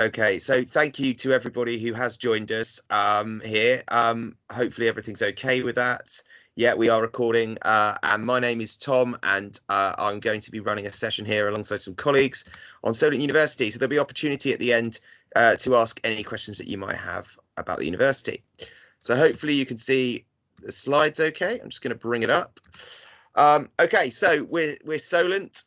Okay, so thank you to everybody who has joined us here. Hopefully everything's okay with that. Yeah, we are recording, and my name is Tom, and I'm going to be running a session here alongside some colleagues on Solent University. So there'll be opportunity at the end to ask any questions that you might have about the university. So hopefully you can see the slides okay. I'm just going to bring it up. Okay, so we're Solent.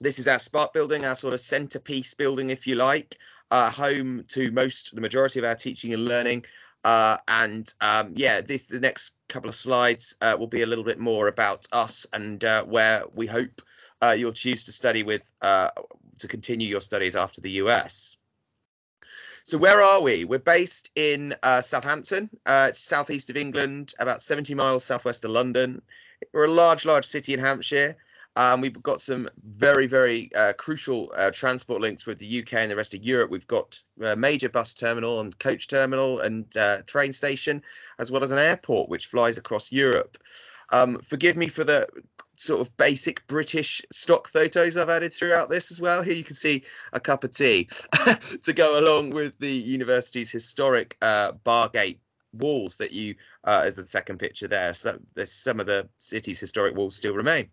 This is our Spark building, our sort of centerpiece building, if you like, home to the majority of our teaching and learning. Yeah, the next couple of slides will be a little bit more about us and where we hope you'll choose to study with to continue your studies after the US. So where are we? We're based in Southampton, southeast of England, about 70 miles southwest of London. We're a large city in Hampshire. We've got some very crucial transport links with the UK and the rest of Europe. We've got a major bus terminal and coach terminal and train station, as well as an airport which flies across Europe. Forgive me for the sort of basic British stock photos I've added throughout this as well. Here you can see a cup of tea to go along with the university's historic Bargate walls that you, as the second picture there. So there's some of the city's historic walls still remain.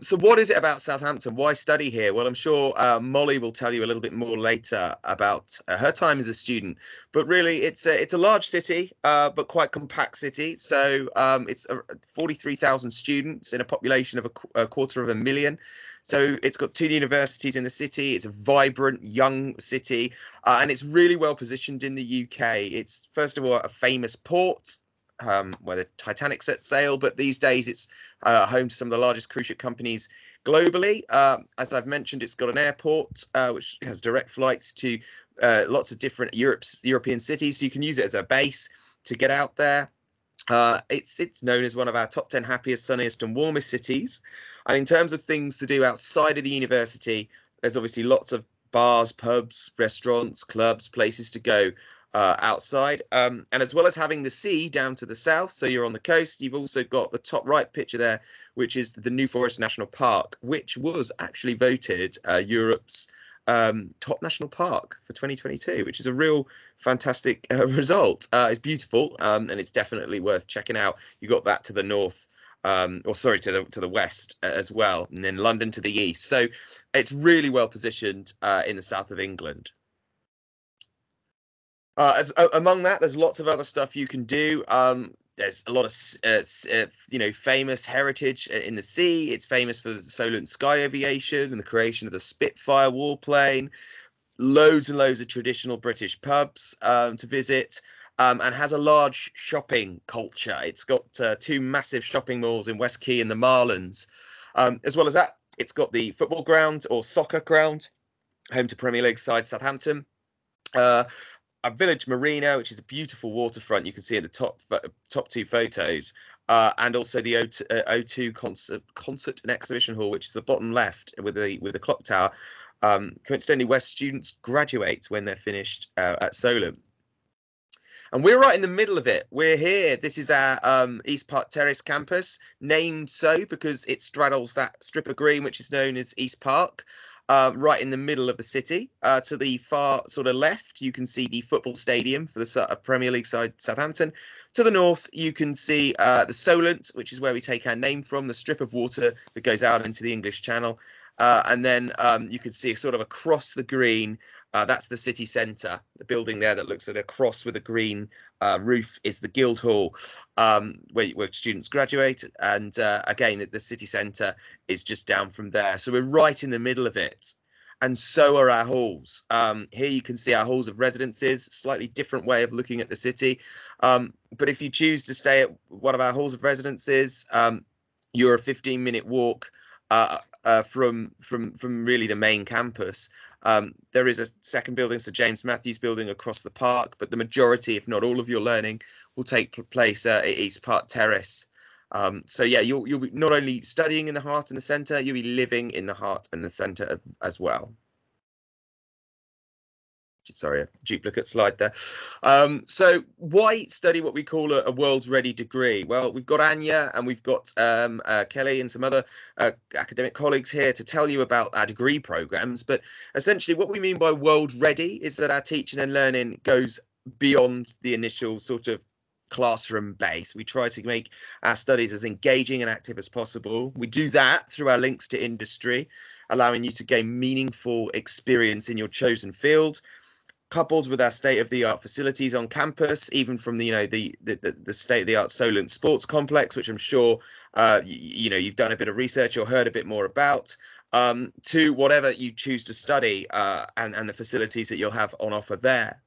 So what is it about Southampton? Why study here? Well, I'm sure Molly will tell you a little bit more later about her time as a student. But really, it's a large city, but quite compact city. So it's 43,000 students in a population of a quarter of a million. So it's got 2 universities in the city. It's a vibrant, young city, and it's really well positioned in the UK. It's, first of all, a famous port, where the Titanic set sail, but these days it's home to some of the largest cruise ship companies globally. As I've mentioned, it's got an airport which has direct flights to lots of different European cities, so you can use it as a base to get out there. It's known as one of our top 10 happiest, sunniest and warmest cities. And in terms of things to do outside of the university, there's obviously lots of bars, pubs, restaurants, clubs, places to go outside, and as well as having the sea down to the south, so you're on the coast, you've also got the top right picture there, which is the New Forest National Park, which was actually voted Europe's top national park for 2022, which is a real fantastic result. It's beautiful, and it's definitely worth checking out. You got that to the north, or sorry, to the west as well, and then London to the east. So it's really well positioned in the south of England. Among that, there's lots of other stuff you can do. There's a lot of famous heritage in the sea. It's famous for Solent Sky Aviation and the creation of the Spitfire warplane. Loads and loads of traditional British pubs to visit, and has a large shopping culture. It's got 2 massive shopping malls in West Quay and the Marlins. As well as that, it's got the football ground or soccer ground, home to Premier League side Southampton. A village marina, which is a beautiful waterfront you can see at the top 2 photos, and also the O2 concert and exhibition hall, which is the bottom left with the clock tower. Coincidentally, where students graduate when they're finished at Solent. And we're right in the middle of it. We're here. This is our East Park Terrace campus, named so because it straddles that strip of green, which is known as East Park. Right in the middle of the city. To the far sort of left, you can see the football stadium for the Premier League side, Southampton. To the north, you can see the Solent, which is where we take our name from, the strip of water that goes out into the English Channel. And then you can see sort of across the green, that's the city centre. The building there that looks at a cross with a green roof is the Guildhall, where students graduate. And again, the city centre is just down from there. So we're right in the middle of it. And so are our halls. Here you can see our halls of residences, slightly different way of looking at the city. But if you choose to stay at one of our halls of residences, you're a 15-minute walk from really the main campus. There is a second building, Sir James Matthews building across the park, but the majority, if not all of your learning, will take place at East Park Terrace. So yeah, you'll be not only studying in the heart and the centre, you'll be living in the heart and the centre as well. sorry, a duplicate slide there. So why study what we call a world ready degree? Well, we've got Anya and we've got Kelly and some other academic colleagues here to tell you about our degree programs. But essentially what we mean by world ready is that our teaching and learning goes beyond the initial sort of classroom base. We try to make our studies as engaging and active as possible. We do that through our links to industry, allowing you to gain meaningful experience in your chosen field, coupled with our state-of-the-art facilities on campus, even from the state-of-the-art Solent Sports Complex, which I'm sure you've done a bit of research or heard a bit more about, to whatever you choose to study and the facilities that you'll have on offer there.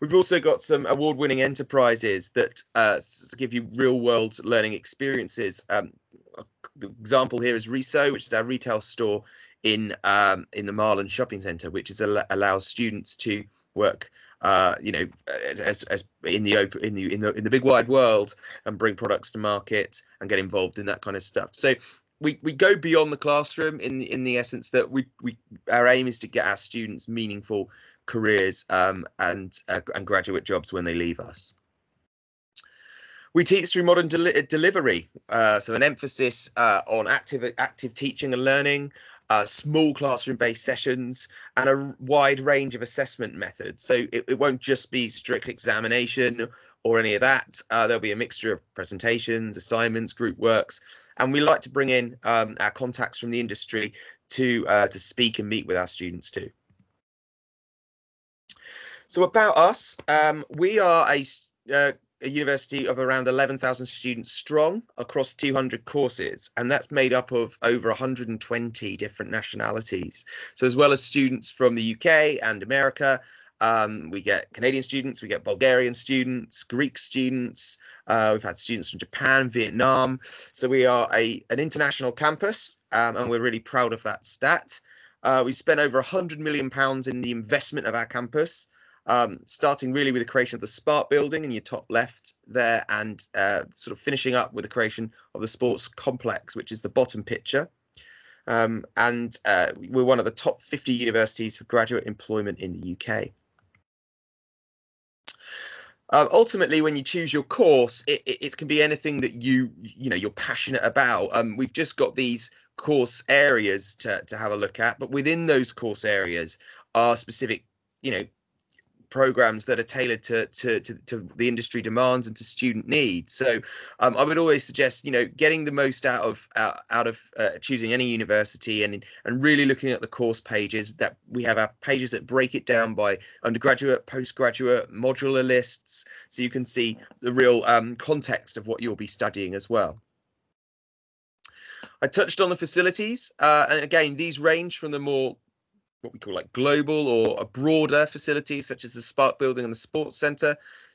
We've also got some award-winning enterprises that give you real-world learning experiences. The example here is Riso, which is our retail store in the Marlin Shopping Centre, which allows students to work, as in the big wide world and bring products to market and get involved in that kind of stuff. So we go beyond the classroom in the essence that our aim is to get our students meaningful careers and graduate jobs when they leave us. We teach through modern delivery, so an emphasis on active teaching and learning, small classroom-based sessions, and a wide range of assessment methods. So it won't just be strict examination or any of that. There'll be a mixture of presentations, assignments, group works, and we like to bring in our contacts from the industry to speak and meet with our students too. So about us, we are a university of around 11,000 students strong across 200 courses, and that's made up of over 120 different nationalities. So as well as students from the UK and America, we get Canadian students, we get Bulgarian students, Greek students, we've had students from Japan, Vietnam. So we are an international campus, and we're really proud of that stat. We spent over £100 million in the investment of our campus, starting really with the creation of the Spark building in your top left there, and sort of finishing up with the creation of the sports complex, which is the bottom picture. And we're one of the top 50 universities for graduate employment in the UK. Ultimately, when you choose your course, it can be anything that you're passionate about. We've just got these course areas to have a look at, but within those course areas are specific, programs that are tailored to the industry demands and to student needs. So I would always suggest, getting the most out of choosing any university and really looking at the course pages. That we have our pages that break it down by undergraduate, postgraduate, modular lists, so you can see the real context of what you'll be studying as well. I touched on the facilities, and again, these range from the more what we call like global or a broader facilities such as the Spark building and the Sports Centre,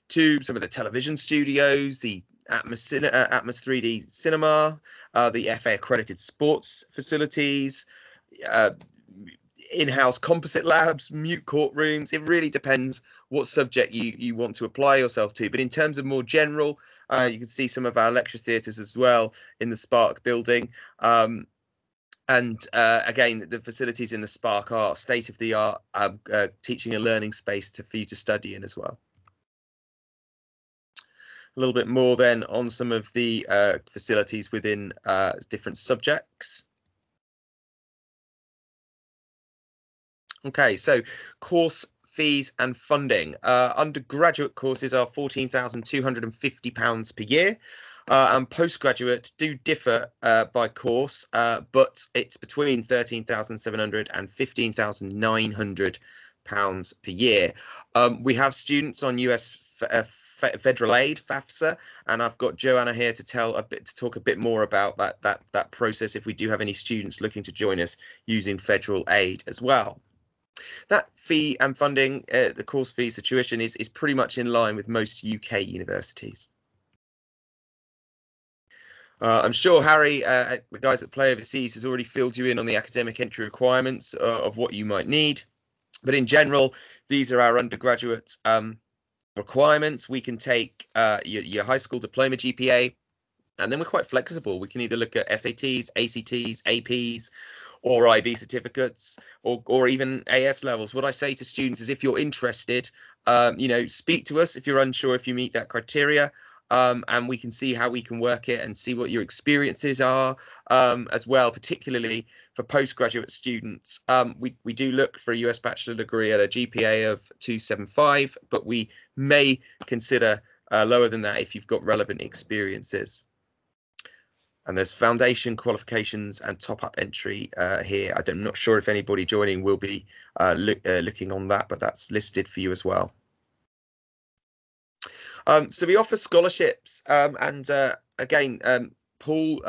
to some of the television studios, the Atmos 3D cinema, the FA accredited sports facilities, in-house composite labs, mute courtrooms. It really depends what subject you want to apply yourself to. But in terms of more general, you can see some of our lecture theatres as well in the Spark building. And again, the facilities in the Spark are state-of-the-art teaching and learning space for you to study in as well. A little bit more then on some of the facilities within different subjects. Okay, so course fees and funding. Undergraduate courses are £14,250 per year. And postgraduate do differ by course, but it's between £13,700 and £15,900 per year. We have students on US federal aid, FAFSA, and I've got Joanna here to talk a bit more about that process if we do have any students looking to join us using federal aid as well. That fee and funding, the course fees, the tuition is pretty much in line with most UK universities. I'm sure Harry, the guys at Play Overseas, has already filled you in on the academic entry requirements of what you might need. But in general, these are our undergraduate requirements. We can take your high school diploma GPA, and then we're quite flexible. We can either look at SATs, ACTs, APs, or IB certificates, or even AS levels. What I say to students is, if you're interested, speak to us if you're unsure if you meet that criteria. And we can see how we can work it and see what your experiences are as well, particularly for postgraduate students. We do look for a US bachelor degree at a GPA of 275, but we may consider lower than that if you've got relevant experiences. And there's foundation qualifications and top-up entry here. I'm not sure if anybody joining will be looking on that, but that's listed for you as well. So we offer scholarships, and again, Paul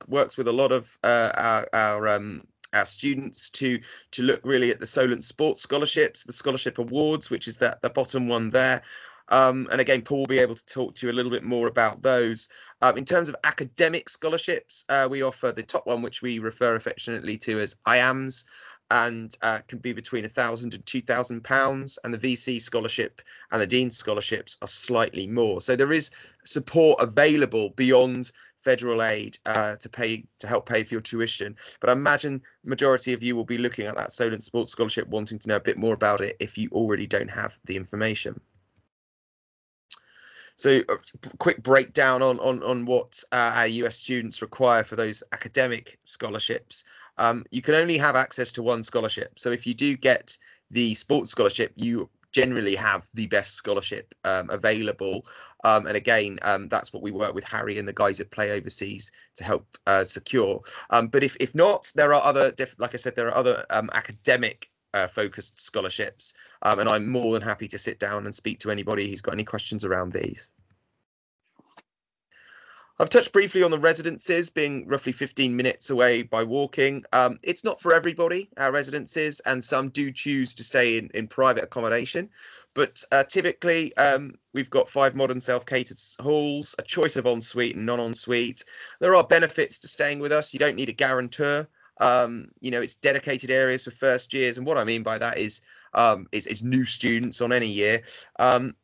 works with a lot of our students to look really at the Solent Sports Scholarships, the Scholarship Awards, which is the bottom one there. And again, Paul will be able to talk to you a little bit more about those. In terms of academic scholarships, we offer the top one, which we refer affectionately to as IAMS, and can be between £1,000 and £2,000, and the VC scholarship and the Dean's scholarships are slightly more. So there is support available beyond federal aid to help pay for your tuition. But I imagine the majority of you will be looking at that Solent Sports Scholarship, wanting to know a bit more about it if you already don't have the information. So a quick breakdown on what our US students require for those academic scholarships. You can only have access to one scholarship. So if you do get the sports scholarship, you generally have the best scholarship available. And again, that's what we work with Harry and the guys that play overseas to help secure. But if not, there are other, like I said, there are other academic focused scholarships, and I'm more than happy to sit down and speak to anybody who's got any questions around these. I've touched briefly on the residences being roughly 15 minutes away by walking. It's not for everybody, our residences, and some do choose to stay in private accommodation. But typically, we've got 5 modern self-catered halls, a choice of ensuite and non-ensuite. There are benefits to staying with us. You don't need a guarantor. It's dedicated areas for first years, and what I mean by that is new students on any year, and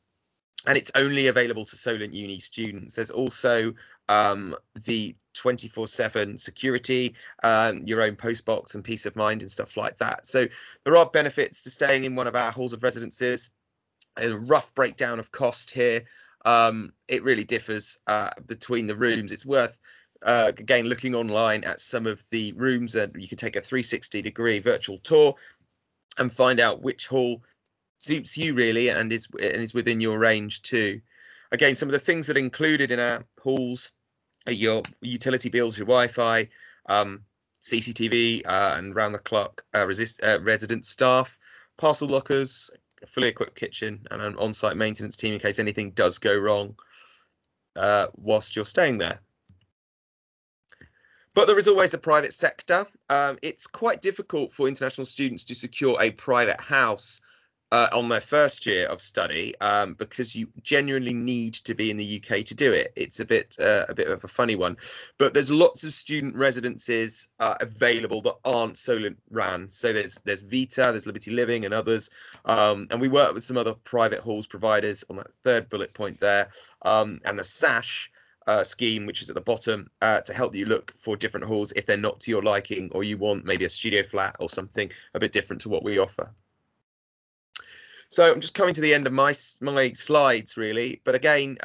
it's only available to Solent Uni students. There's also the 24/7 security, your own postbox and peace of mind and stuff like that. So there are benefits to staying in one of our halls of residences. A rough breakdown of cost here. It really differs between the rooms. It's worth again looking online at some of the rooms, and you can take a 360-degree virtual tour and find out which hall suits you really and is within your range too. Again, some of the things that are included in our halls are your utility bills, your Wi-Fi, CCTV, and round-the-clock resident staff, parcel lockers, a fully equipped kitchen, and an on-site maintenance team in case anything does go wrong whilst you're staying there. But there is always a private sector. It's quite difficult for international students to secure a private house on their first year of study because you genuinely need to be in the UK to do it. It's a bit of a funny one, but there's lots of student residences available that aren't Solent ran. So there's Vita, there's Liberty Living, and others, and we work with some other private halls providers on that third bullet point there, and the SASH scheme, which is at the bottom, to help you look for different halls if they're not to your liking, or you want maybe a studio flat or something a bit different to what we offer. So I'm just coming to the end of my slides really, but again,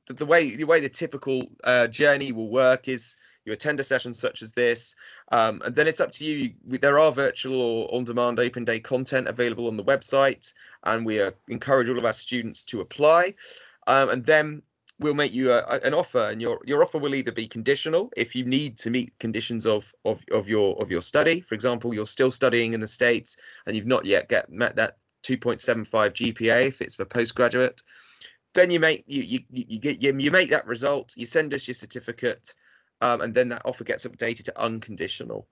the way the typical journey will work is you attend a session such as this, and then it's up to you. There are virtual or on-demand open day content available on the website, and we encourage all of our students to apply, and then we'll make you an offer, and your offer will either be conditional if you need to meet conditions of your study. For example, you're still studying in the States and you've not yet met that 2.75 GPA if it's for postgraduate. Then you make that result, you send us your certificate, and then that offer gets updated to unconditional.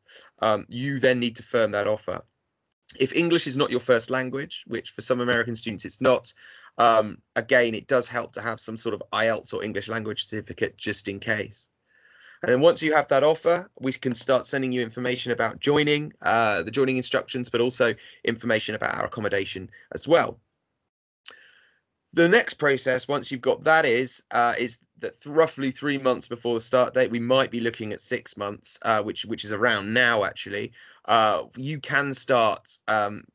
You then need to firm that offer. If English is not your first language, which for some American students it's not, again, it does help to have some sort of IELTS or English language certificate just in case. And then once you have that offer, we can start sending you information about joining, the joining instructions, but also information about our accommodation as well. The next process, once you've got that, is that roughly 3 months before the start date, we might be looking at 6 months, which is around now actually. You can start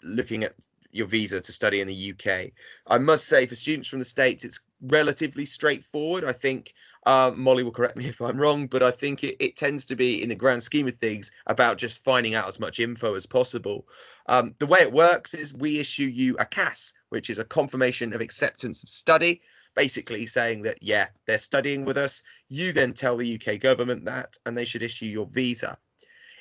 looking at your visa to study in the UK. I must say, for students from the States, it's relatively straightforward. I think Molly will correct me if I'm wrong, but I think it tends to be, in the grand scheme of things, about just finding out as much info as possible. The way it works is we issue you a CAS, which is a confirmation of acceptance of study, basically saying that, yeah, they're studying with us. You then tell the UK government that, and they should issue your visa.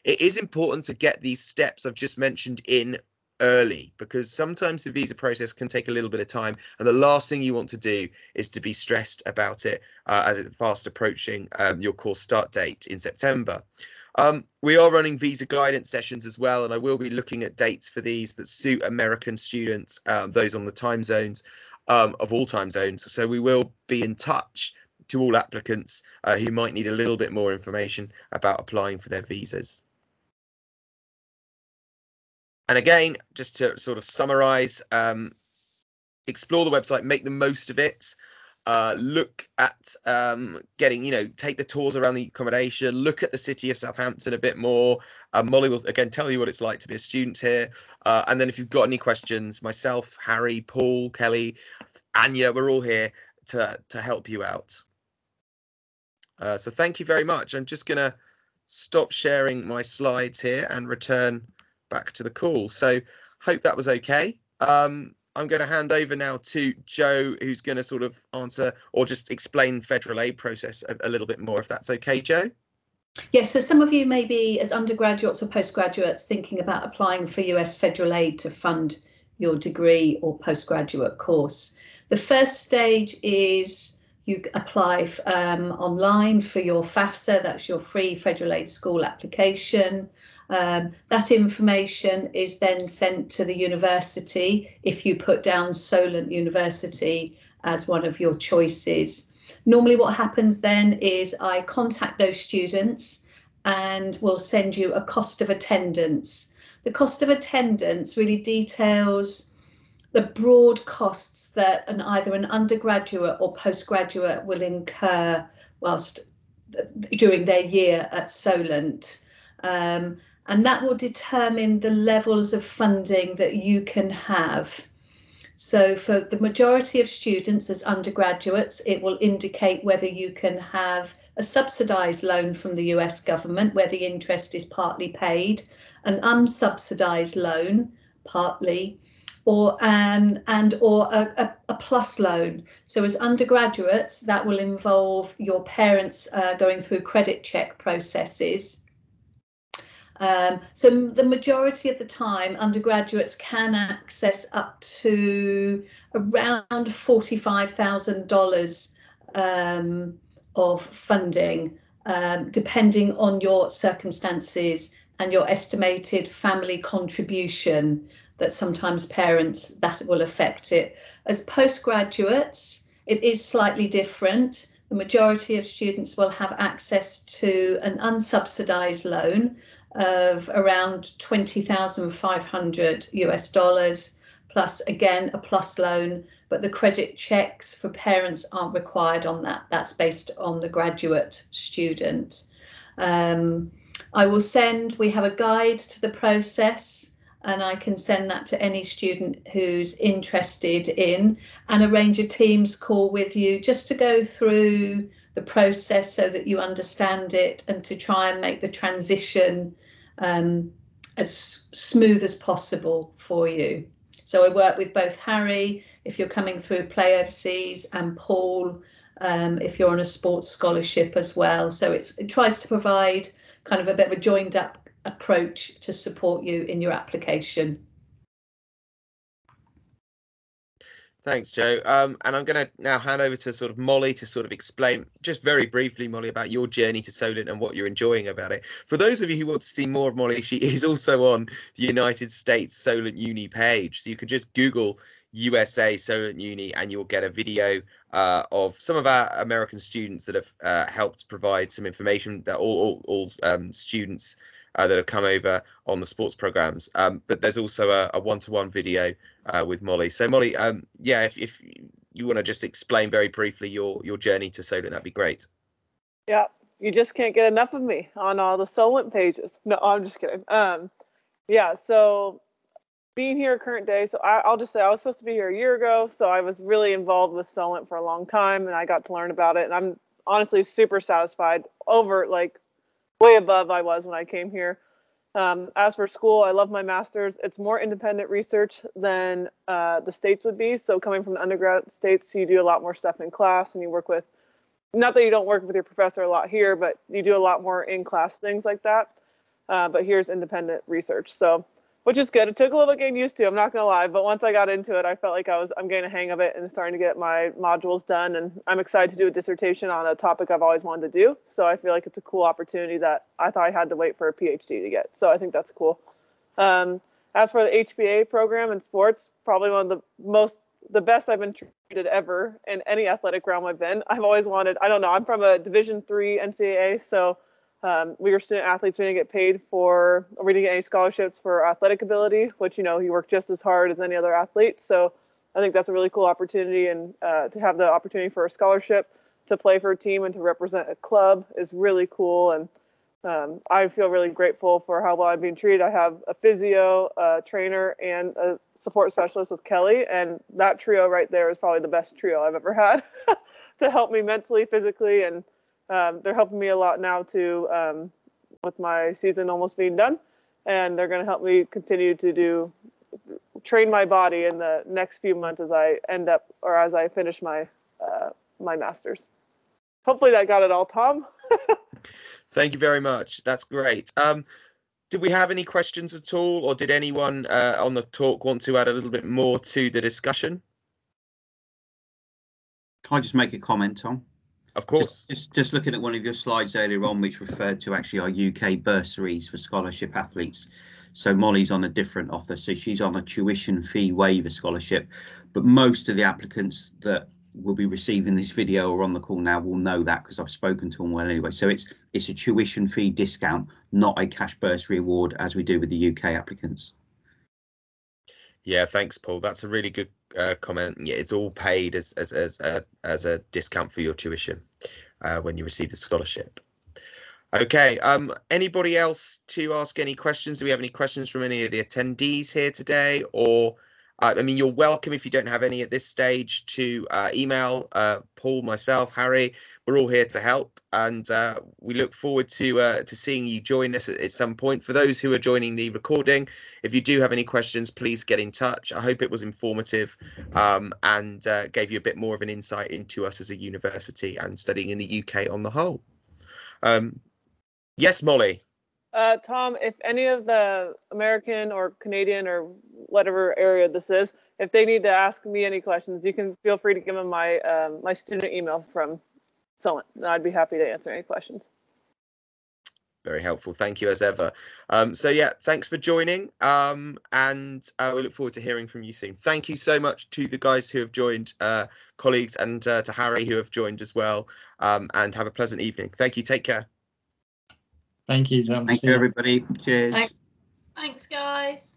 It is important to get these steps I've just mentioned in early, because sometimes the visa process can take a little bit of time, and the last thing you want to do is to be stressed about it as it's fast approaching your course start date in September. We are running visa guidance sessions as well, and I will be looking at dates for these that suit American students, those on the time zones of all time zones. So we will be in touch to all applicants who might need a little bit more information about applying for their visas. And again, just to sort of summarize, explore the website, make the most of it. Look at getting, take the tours around the accommodation, look at the city of Southampton a bit more. Molly will again tell you what it's like to be a student here. And then if you've got any questions, myself, Harry, Paul, Kelly, Anya, we're all here to help you out. So thank you very much. I'm just going to stop sharing my slides here and return back to the call. So hope that was okay. I'm going to hand over now to Joe, who's going to sort of answer or just explain federal aid process a little bit more, if that's okay, Joe. Yes, so some of you may be, as undergraduates or postgraduates, thinking about applying for US federal aid to fund your degree or postgraduate course. The first stage is you apply online for your FAFSA, that's your free federal aid school application. That information is then sent to the university if you put down Solent University as one of your choices. Normally what happens then is I contact those students and will send you a cost of attendance. The cost of attendance really details the broad costs that either an undergraduate or postgraduate will incur during their year at Solent. And that will determine the levels of funding that you can have. So for the majority of students as undergraduates, it will indicate whether you can have a subsidised loan from the US government, where the interest is partly paid, an unsubsidised loan, partly, or a plus loan. So as undergraduates, that will involve your parents going through credit check processes. So the majority of the time, undergraduates can access up to around $45,000 of funding, depending on your circumstances and your estimated family contribution, that sometimes parents, that will affect it. As postgraduates, it is slightly different. The majority of students will have access to an unsubsidized loan of around $20,500 US, plus again a plus loan, but the credit checks for parents aren't required on that. That's based on the graduate student. We have a guide to the process, and I can send that to any student who's interested in, and arrange a Teams call with you just to go through the process so that you understand it, and to try and make the transition as smooth as possible for you. So I work with both Harry, if you're coming through Play Overseas, and Paul, if you're on a sports scholarship as well. So it tries to provide kind of a bit of a joined up approach to support you in your application. Thanks, Joe. And I'm going to now hand over to sort of Molly to sort of explain just very briefly, Molly, about your journey to Solent and what you're enjoying about it. For those of you who want to see more of Molly, she is also on the United States Solent Uni page. So you can just Google USA Solent Uni and you'll get a video of some of our American students that have helped provide some information that all students that have come over on the sports programs. But there's also a one-to-one video with Molly. So Molly, yeah, if you want to just explain very briefly your journey to Solent, that'd be great. Yeah, you just can't get enough of me on all the Solent pages. No, I'm just kidding. Yeah, so being here current day, so I'll just say I was supposed to be here a year ago, so I was really involved with Solent for a long time, and I got to learn about it, and I'm honestly super satisfied, over like way above I was when I came here. As for school, I love my master's. It's more independent research than the States would be. So coming from the undergrad States, you do a lot more stuff in class, and you work with, not that you don't work with your professor a lot here, but you do a lot more in-class things like that. But here's independent research, so, which is good. It took a little getting used to, I'm not gonna lie, but once I got into it, I felt like I'm getting a hang of it and starting to get my modules done, and I'm excited to do a dissertation on a topic I've always wanted to do. So I feel like it's a cool opportunity that I thought I had to wait for a PhD to get. So I think that's cool. As for the HBA program in sports, probably one of the best I've been treated ever in any athletic realm I've been. I've always wanted, I don't know, I'm from a Division III NCAA, so we were student athletes. We didn't get paid for, or we didn't get any scholarships for athletic ability, which, you know, you work just as hard as any other athlete. So I think that's a really cool opportunity, and to have the opportunity for a scholarship to play for a team and to represent a club is really cool. And I feel really grateful for how well I'm being treated. I have a physio, a trainer, and a support specialist with Kelly, and that trio right there is probably the best trio I've ever had to help me mentally, physically, and they're helping me a lot now too, with my season almost being done, and they're going to help me continue to train my body in the next few months as I finish my my master's. Hopefully that got it all, Tom. Thank you very much. That's great. Did we have any questions at all, or did anyone on the talk want to add a little bit more to the discussion? Can I just make a comment, Tom? Of course. Just looking at one of your slides earlier on, which referred to actually our UK bursaries for scholarship athletes. So Molly's on a different offer, so she's on a tuition fee waiver scholarship. But most of the applicants that will be receiving this video or on the call now will know that, because I've spoken to them well anyway. So it's a tuition fee discount, not a cash bursary award as we do with the UK applicants. Yeah, thanks, Paul. That's a really good comment. Yeah, it's all paid as a discount for your tuition when you receive the scholarship. Okay. Anybody else to ask any questions? Do we have any questions from any of the attendees here today? Or I mean, you're welcome, if you don't have any at this stage, to email Paul, myself, Harry. We're all here to help, and we look forward to seeing you join us at some point. For those who are joining the recording, if you do have any questions, please get in touch. I hope it was informative and gave you a bit more of an insight into us as a university and studying in the UK on the whole. Yes, Molly. Tom, if any of the American or Canadian or whatever area this is, if they need to ask me any questions, you can feel free to give them my my student email from Solent. I'd be happy to answer any questions. Very helpful. Thank you as ever. So yeah, thanks for joining. And we look forward to hearing from you soon. Thank you so much to the guys who have joined, colleagues, and to Harry who have joined as well. And have a pleasant evening. Thank you. Take care. Thank you, Tom. Thank you, everybody. Cheers. Thanks. Thanks, guys.